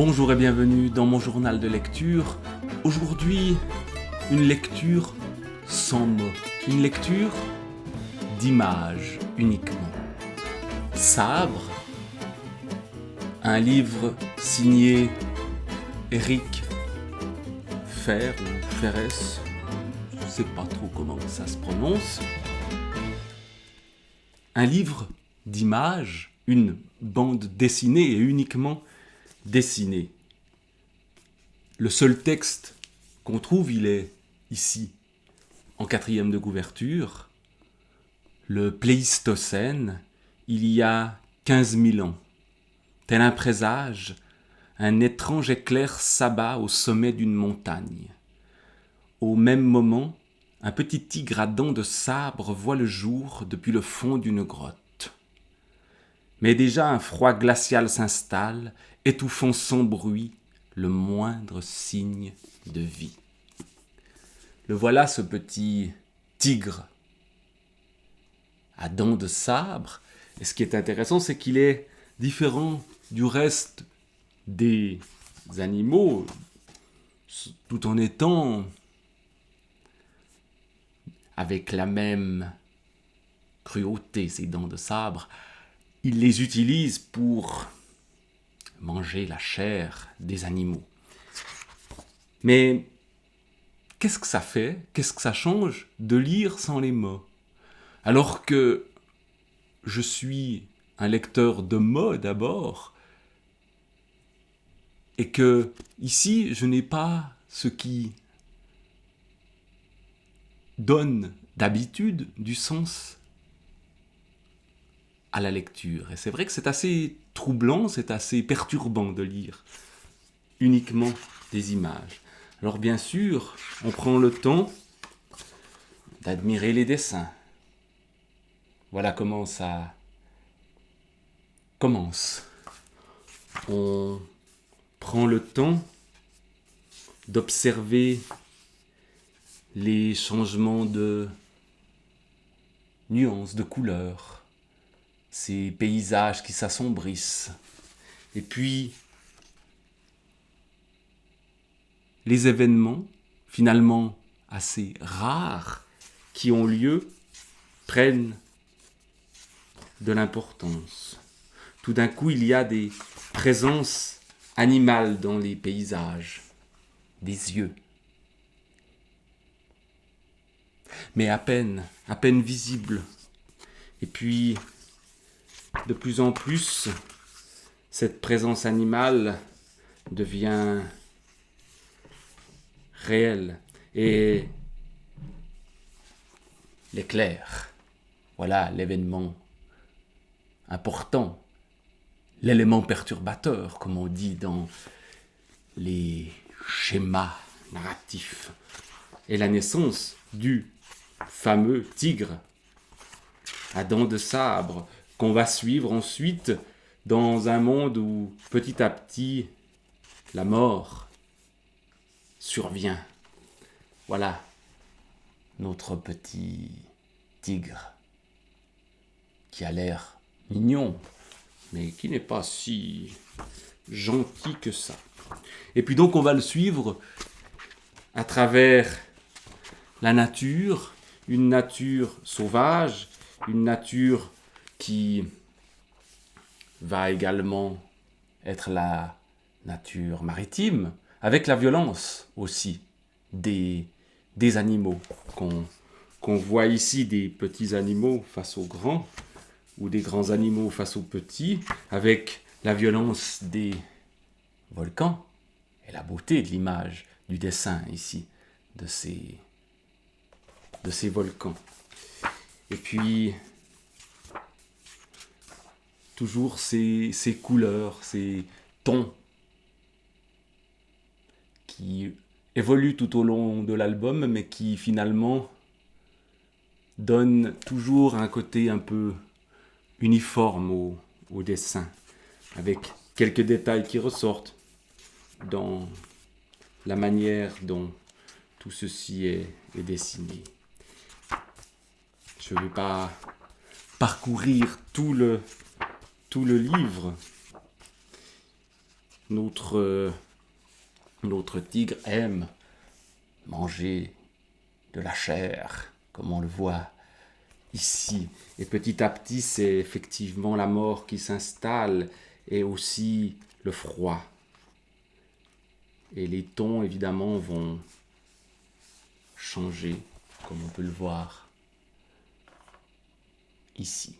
Bonjour et bienvenue dans mon journal de lecture. Aujourd'hui, une lecture sans mots, une lecture d'images uniquement. Sabre, un livre signé Éric Fer ou Ferès, je ne sais pas trop comment ça se prononce. Un livre d'images, une bande dessinée et uniquement dessinée. Le seul texte qu'on trouve, il est ici, en 4e de couverture. Le Pléistocène, il y a 15 000 ans. Tel un présage, un étrange éclair s'abat au sommet d'une montagne. Au même moment, un petit tigre à dents de sabre voit le jour depuis le fond d'une grotte. Mais déjà un froid glacial s'installe, étouffant sans bruit le moindre signe de vie. Le voilà, ce petit tigre à dents de sabre. Et ce qui est intéressant, c'est qu'il est différent du reste des animaux, tout en étant avec la même cruauté, ces dents de sabre. Il les utilise pour manger la chair des animaux. Mais qu'est-ce que ça fait, qu'est-ce que ça change de lire sans les mots? Alors que je suis un lecteur de mots d'abord, et que ici je n'ai pas ce qui donne d'habitude du sens à la lecture. Et c'est vrai que c'est assez troublant, c'est assez perturbant de lire uniquement des images. Alors bien sûr, on prend le temps d'admirer les dessins. Voilà comment ça commence. On prend le temps d'observer les changements de nuances, de couleurs, ces paysages qui s'assombrissent. Et puis, les événements, finalement assez rares, qui ont lieu, prennent de l'importance. Tout d'un coup, il y a des présences animales dans les paysages, des yeux. Mais à peine visibles. Et puis, de plus en plus, cette présence animale devient réelle. Et l'éclair, voilà l'événement important, l'élément perturbateur, comme on dit dans les schémas narratifs, et la naissance du fameux tigre à dents de sabre qu'on va suivre ensuite dans un monde où petit à petit la mort survient. Voilà notre petit tigre qui a l'air mignon, mais qui n'est pas si gentil que ça. Et puis donc on va le suivre à travers la nature, une nature sauvage, une nature qui va également être la nature maritime, avec la violence aussi des animaux qu'on voit ici, des petits animaux face aux grands, ou des grands animaux face aux petits, avec la violence des volcans et la beauté de l'image, du dessin ici, de ces volcans. Et puis, toujours ces couleurs, ces tons qui évoluent tout au long de l'album, mais qui finalement donnent toujours un côté un peu uniforme au dessin, avec quelques détails qui ressortent dans la manière dont tout ceci est dessiné. Je ne vais pas parcourir tout le livre, notre tigre aime manger de la chair, comme on le voit ici. Et petit à petit, c'est effectivement la mort qui s'installe et aussi le froid. Et les tons, évidemment, vont changer, comme on peut le voir ici.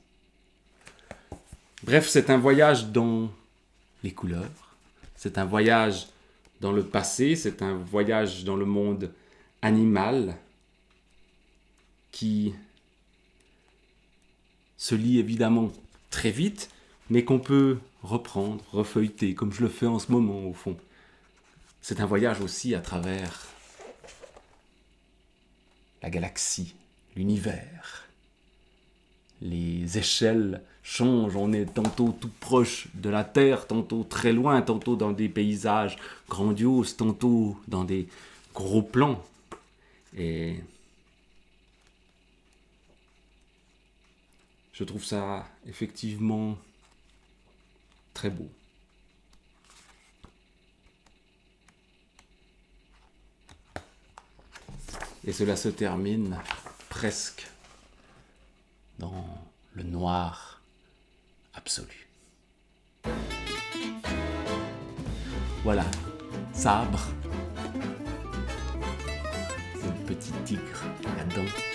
Bref, c'est un voyage dans les couleurs, c'est un voyage dans le passé, c'est un voyage dans le monde animal qui se lit évidemment très vite, mais qu'on peut reprendre, refeuilleter, comme je le fais en ce moment au fond. C'est un voyage aussi à travers la galaxie, l'univers. Les échelles changent, on est tantôt tout proche de la Terre, tantôt très loin, tantôt dans des paysages grandioses, tantôt dans des gros plans. Et je trouve ça effectivement très beau. Et cela se termine presque dans le noir absolu. Voilà, Sabre, c'est le petit tigre là-dedans.